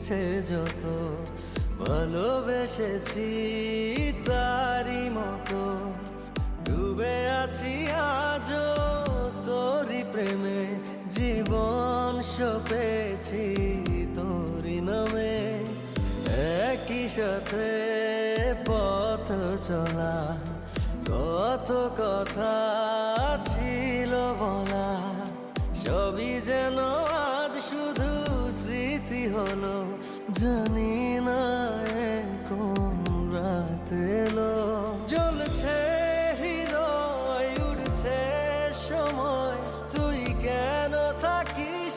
ইচ্ছে যত ভালোবেসেছি তারই মতো ডুবে আছি আজও তোরই প্রেমে জীবন সপেছি তোরই নামে একই সাথে পথ চলা কত কথা ছিল বলা সবই যেন আজ শুধু স্মৃতি হলো জানি না কোন রাত এলো জ্বলছে হৃদয় উড়ছে সময় তুই কেন থাকিস